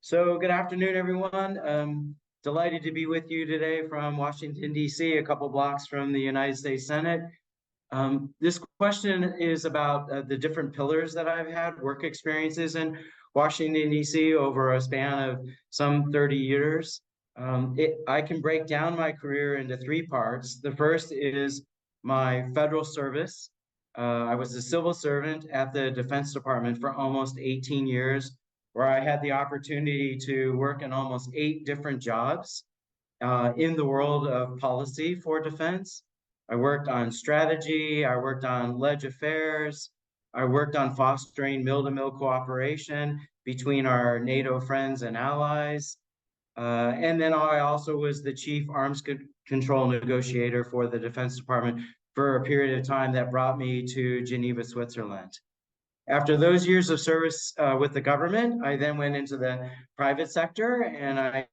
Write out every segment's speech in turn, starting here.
So good afternoon, everyone. Delighted to be with you today from Washington, D.C., a couple blocks from the United States Senate. This question is about the different pillars that I've had, work experiences in Washington, D.C. over a span of some 30 years. I can break down my career into three parts. The first is my federal service. I was a civil servant at the Defense Department for almost 18 years, where I had the opportunity to work in almost 8 different jobs in the world of policy for defense. I worked on strategy, I worked on ledge affairs, I worked on fostering mill-to-mill cooperation between our NATO friends and allies. And then I also was the chief arms control negotiator for the Defense Department for a period of time that brought me to Geneva, Switzerland. After those years of service with the government, I then went into the private sector and I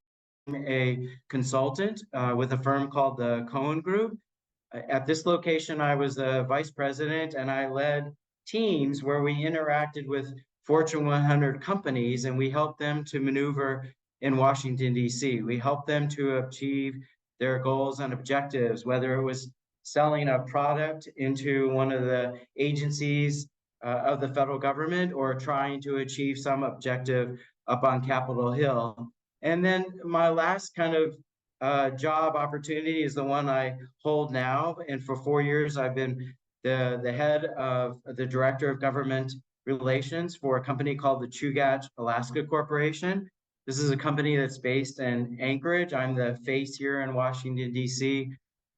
am a consultant with a firm called the Cohen Group. At this location, I was the vice president and I led teams where we interacted with Fortune 100 companies and we helped them to maneuver in Washington, D.C. We helped them to achieve their goals and objectives, whether it was selling a product into one of the agencies of the federal government or trying to achieve some objective up on Capitol Hill. And then my last kind of job opportunity is the one I hold now. And for 4 years, I've been the head of the director of government relations for a company called the Chugach Alaska Corporation. This is a company that's based in Anchorage. I'm the face here in Washington, D.C.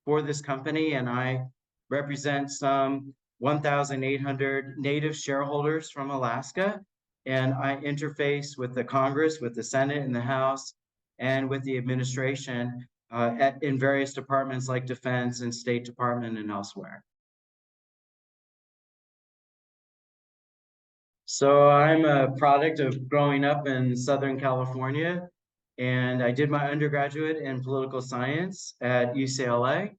for this company, and I represent some 1,800 native shareholders from Alaska. And I interface with the Congress, with the Senate and the House, and with the administration in various departments like Defense and State Department and elsewhere. So I'm a product of growing up in Southern California, and I did my undergraduate in political science at UCLA.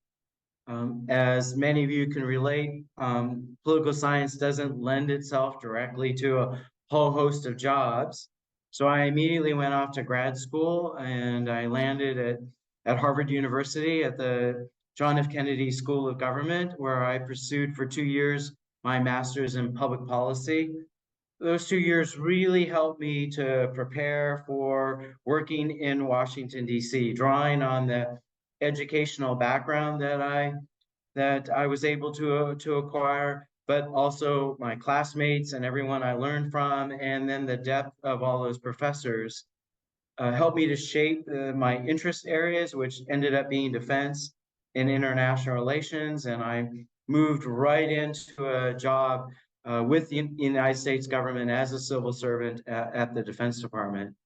As many of you can relate, political science doesn't lend itself directly to a whole host of jobs. So I immediately went off to grad school and I landed at Harvard University at the John F. Kennedy School of Government, where I pursued for 2 years my master's in public policy. Those 2 years really helped me to prepare for working in Washington, D.C., drawing on the educational background that I was able to acquire, but also my classmates and everyone I learned from, and then the depth of all those professors helped me to shape my interest areas, which ended up being defense and international relations. And I moved right into a job with the United States government as a civil servant at the Defense Department.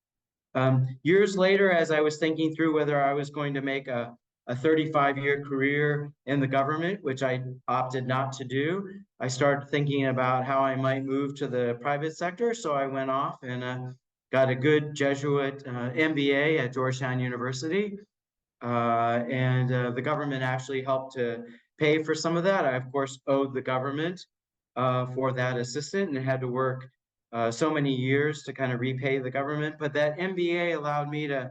Years later, as I was thinking through whether I was going to make a 35-year career in the government, which I opted not to do, I started thinking about how I might move to the private sector. So I went off and got a good Jesuit MBA at Georgetown University. The government actually helped to pay for some of that. I, of course, owed the government for that assistant and had to work so many years to kind of repay the government. But that MBA allowed me to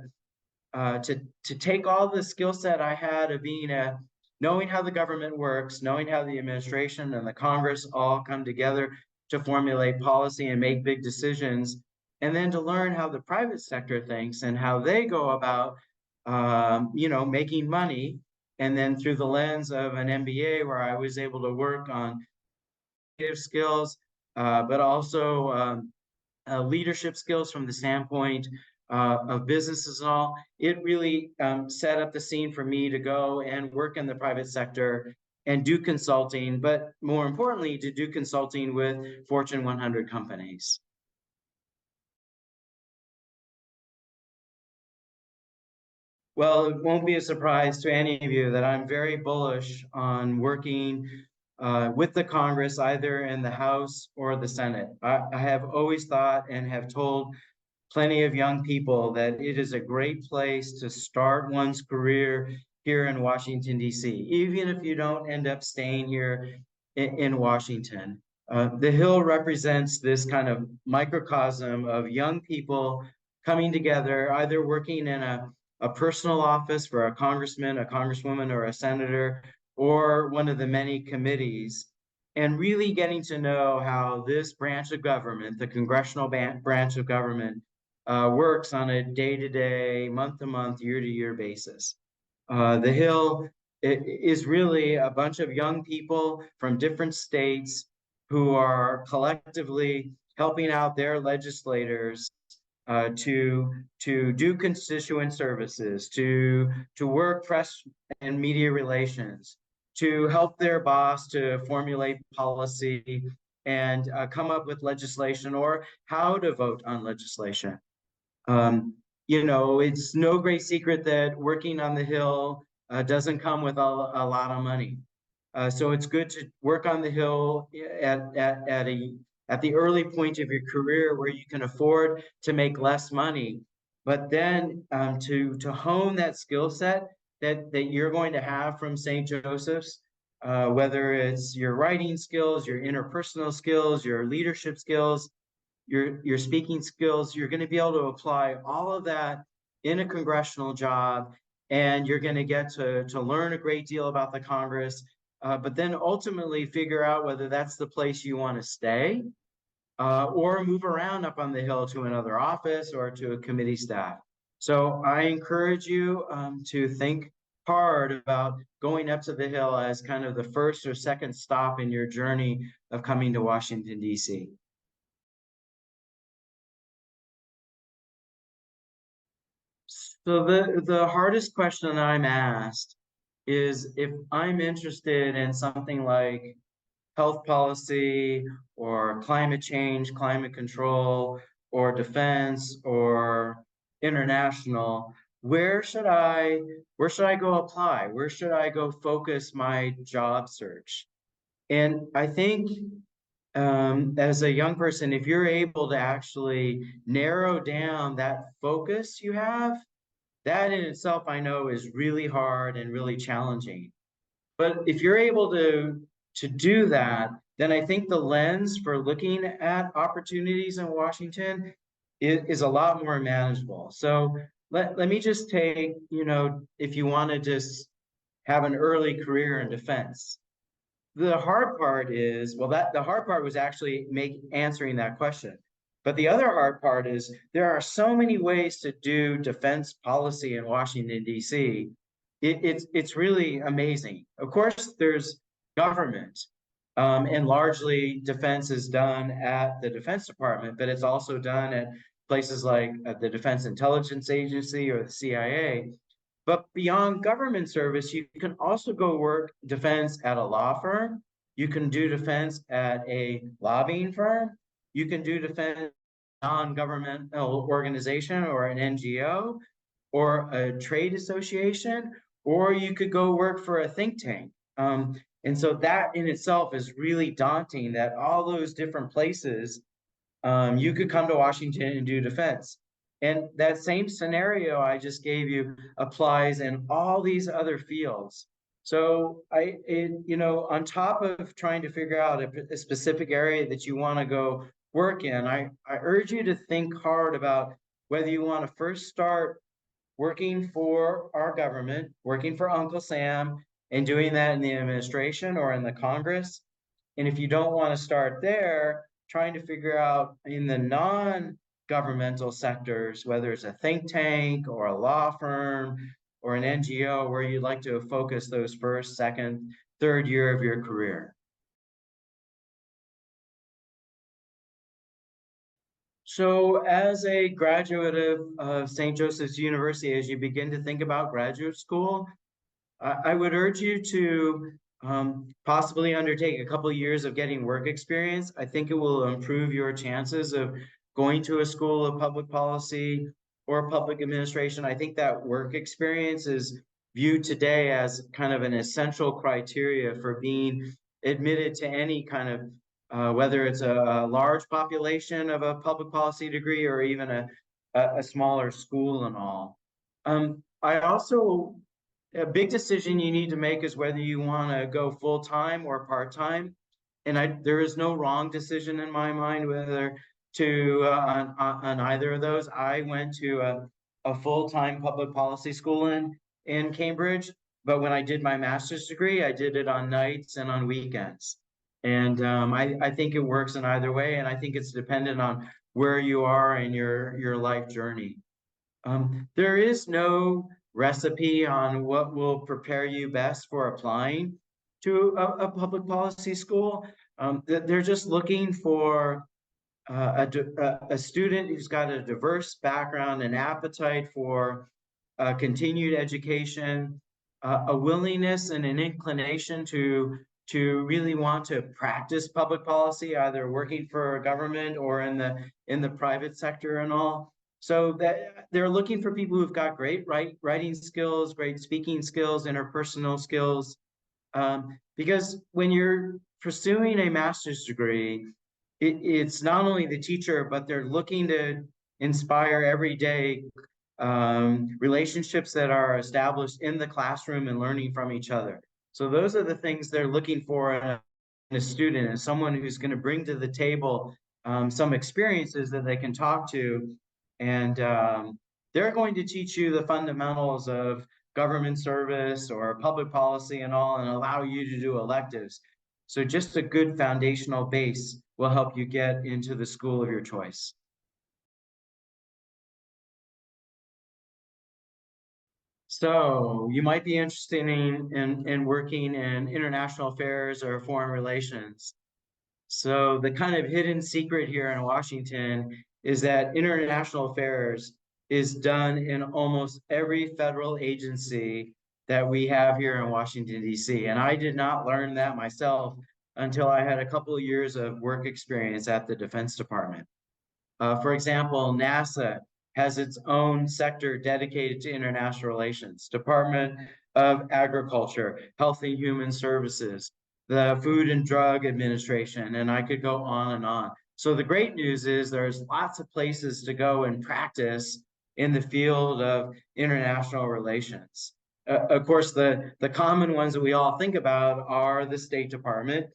take all the skill set I had of knowing how the government works, knowing how the administration and the Congress all come together to formulate policy and make big decisions, and then to learn how the private sector thinks and how they go about, making money. And then through the lens of an MBA, where I was able to work on skills, but also leadership skills from the standpoint of businesses and all, it really set up the scene for me to go and work in the private sector and do consulting, but more importantly, to do consulting with Fortune 100 companies. Well, it won't be a surprise to any of you that I'm very bullish on working with the Congress, either in the House or the Senate. I have always thought and have told plenty of young people that it is a great place to start one's career here in Washington, D.C., even if you don't end up staying here in Washington. The Hill represents this kind of microcosm of young people coming together, either working in a personal office for a congressman, a congresswoman, or a senator, or one of the many committees, and really getting to know how this branch of government, the congressional branch of government, works on a day-to-day, month-to-month, year-to-year basis. The Hill is really a bunch of young people from different states who are collectively helping out their legislators to do constituent services, to work press and media relations, to help their boss to formulate policy and come up with legislation or how to vote on legislation. Um, it's no great secret that working on the Hill doesn't come with a lot of money. So it's good to work on the Hill at the early point of your career where you can afford to make less money, but then to hone that skill set that you're going to have from St. Joseph's, whether it's your writing skills, your interpersonal skills, your leadership skills, your speaking skills, you're going to be able to apply all of that in a congressional job, and you're going to get to learn a great deal about the Congress, but then ultimately figure out whether that's the place you want to stay or move around up on the Hill to another office or to a committee staff. So I encourage you to think hard about going up to the Hill as kind of the first or second stop in your journey of coming to Washington, D.C. So the hardest question I'm asked is if I'm interested in something like health policy or climate change, climate control, or defense or international, where should I go apply? Where should I go focus my job search? And I think as a young person, if you're able to actually narrow down that focus you have, that in itself, I know is really hard and really challenging. But if you're able to do that, then I think the lens for looking at opportunities in Washington is a lot more manageable. So let me just take, if you want to just have an early career in defense. The hard part is, well, that the hard part was actually answering that question. But the other hard part is there are so many ways to do defense policy in Washington, D.C. It's really amazing. Of course, there's government, and largely defense is done at the Defense Department, but it's also done at places like the Defense Intelligence Agency or the CIA. But beyond government service, you can also go work defense at a law firm. You can do defense at a lobbying firm. You can do defense non-governmental organization or an NGO or a trade association, or you could go work for a think tank. And so that in itself is really daunting that all those different places you could come to Washington and do defense. And that same scenario I just gave you applies in all these other fields. So on top of trying to figure out a specific area that you want to go work in, I urge you to think hard about whether you want to first start working for our government, working for Uncle Sam, and doing that in the administration or in the Congress. And if you don't want to start there, trying to figure out in the non-governmental sectors, whether it's a think tank or a law firm or an NGO, where you'd like to focus those first, second, third year of your career. So as a graduate of St. Joseph's University, as you begin to think about graduate school, I would urge you to possibly undertake a couple of years of getting work experience. I think it will improve your chances of going to a school of public policy or public administration. I think that work experience is viewed today as kind of an essential criteria for being admitted to any kind of, whether it's a large population of a public policy degree or even a smaller school and all. I also a big decision you need to make is whether you want to go full-time or part-time. And there is no wrong decision in my mind whether to on either of those. I went to a full-time public policy school in Cambridge, but when I did my master's degree, I did it on nights and on weekends. And I think it works in either way, and I think it's dependent on where you are in your life journey. There is no recipe on what will prepare you best for applying to a public policy school. They're just looking for a student who's got a diverse background and appetite for continued education, a willingness and an inclination to really want to practice public policy, either working for a government or in the private sector and all. So that they're looking for people who've got great writing skills, great speaking skills, interpersonal skills. Because when you're pursuing a master's degree, it's not only the teacher, but they're looking to inspire every day relationships that are established in the classroom and learning from each other. So those are the things they're looking for in a student, and someone who's going to bring to the table some experiences that they can talk to. And they're going to teach you the fundamentals of government service or public policy and all, and allow you to do electives. So just a good foundational base will help you get into the school of your choice. So you might be interested in working in international affairs or foreign relations. So the kind of hidden secret here in Washington is that international affairs is done in almost every federal agency that we have here in Washington, D.C. And I did not learn that myself until I had a couple of years of work experience at the Defense Department. For example, NASA has its own sector dedicated to international relations, Department of Agriculture, Health and Human Services, the Food and Drug Administration, and I could go on and on. So the great news is there's lots of places to go and practice in the field of international relations. Of course, the common ones that we all think about are the State Department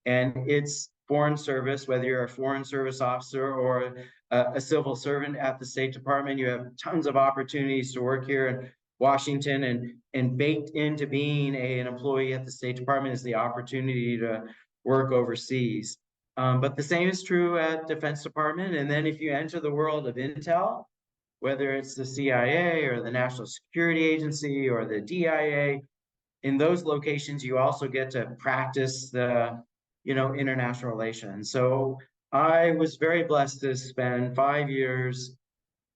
and its foreign service, whether you're a foreign service officer or a civil servant at the State Department. You have tons of opportunities to work here in Washington, and baked into being an employee at the State Department is the opportunity to work overseas. But the same is true at Defense Department. And then if you enter the world of intel, whether it's the CIA or the National Security Agency or the DIA, in those locations, you also get to practice the, international relations. So I was very blessed to spend 5 years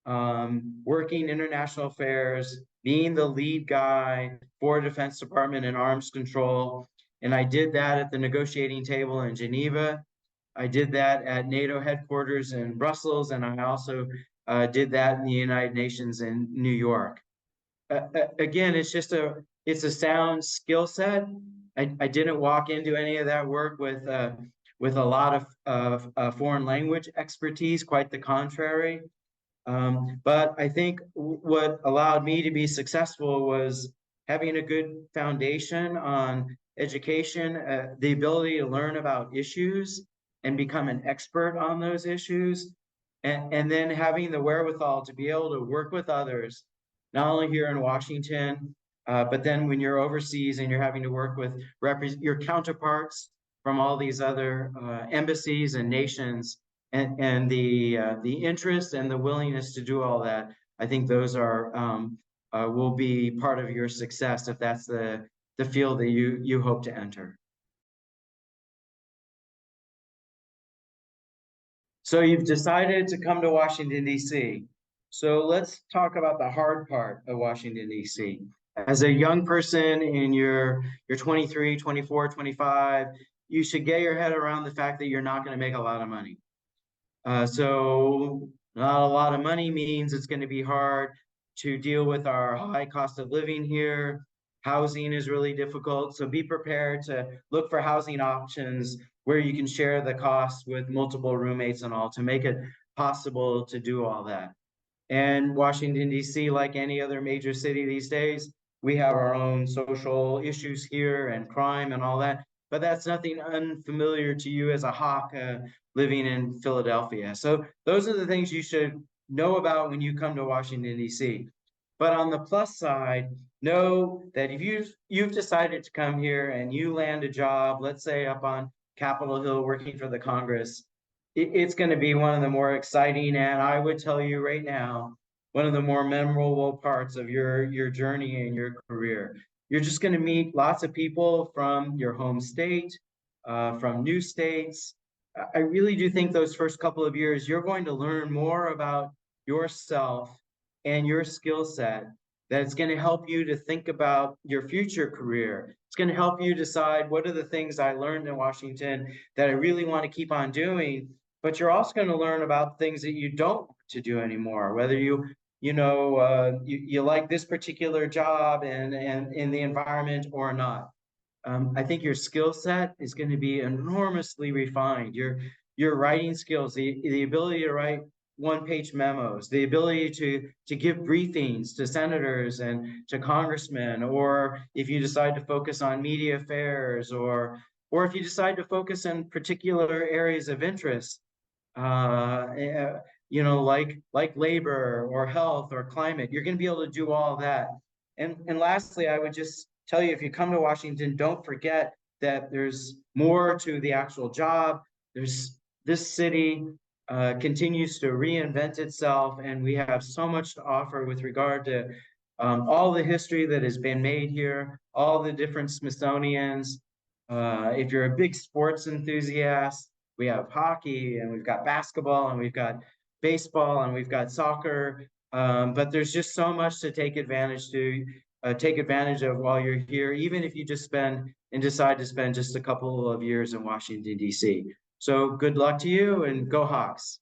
working international affairs, being the lead guy for Defense Department and arms control. And I did that at the negotiating table in Geneva. I did that at NATO headquarters in Brussels, and I also did that in the United Nations in New York. Again, it's a sound skill set. I didn't walk into any of that work with a lot of foreign language expertise, quite the contrary. But I think what allowed me to be successful was having a good foundation on education, the ability to learn about issues and become an expert on those issues, and then having the wherewithal to be able to work with others, not only here in Washington, but then when you're overseas and you're having to work with your counterparts from all these other embassies and nations, and the interest and the willingness to do all that, I think those will be part of your success if that's the field that you hope to enter. So you've decided to come to Washington, D.C. So let's talk about the hard part of Washington, D.C. As a young person in your 23, 24, 25, you should get your head around the fact that you're not going to make a lot of money. So not a lot of money means it's going to be hard to deal with our high cost of living here. Housing is really difficult. So be prepared to look for housing options where you can share the costs with multiple roommates and all to make it possible to do all that. And Washington, D.C., like any other major city these days, we have our own social issues here and crime and all that. but that's nothing unfamiliar to you as a Hawk living in Philadelphia. So those are the things you should know about when you come to Washington, D.C. But on the plus side, know that if you've decided to come here and you land a job, let's say up on Capitol Hill working for the Congress, it's going to be one of the more exciting, and I would tell you right now, one of the more memorable parts of your journey and your career. You're just going to meet lots of people from your home state, from new states. I really do think those first couple of years, you're going to learn more about yourself and your skill set that it's going to help you to think about your future career. It's going to help you decide what are the things I learned in Washington that I really want to keep on doing. But you're also going to learn about things that you don't want to do anymore, whether you like this particular job and in the environment or not. I think your skill set is going to be enormously refined. Your writing skills, the ability to write one-page memos, the ability to give briefings to senators and to congressmen, or if you decide to focus on media affairs, or if you decide to focus on particular areas of interest, like labor or health or climate, you're going to be able to do all that. And lastly, I would just tell you, if you come to Washington, don't forget that there's more to the actual job. This city continues to reinvent itself, and we have so much to offer with regard to all the history that has been made here, all the different Smithsonians. If you're a big sports enthusiast, we have hockey, and we've got basketball, and we've got baseball, and we've got soccer. But there's just so much to take advantage of while you're here, even if you just decide to spend just a couple of years in Washington, D.C. So good luck to you, and go Hawks.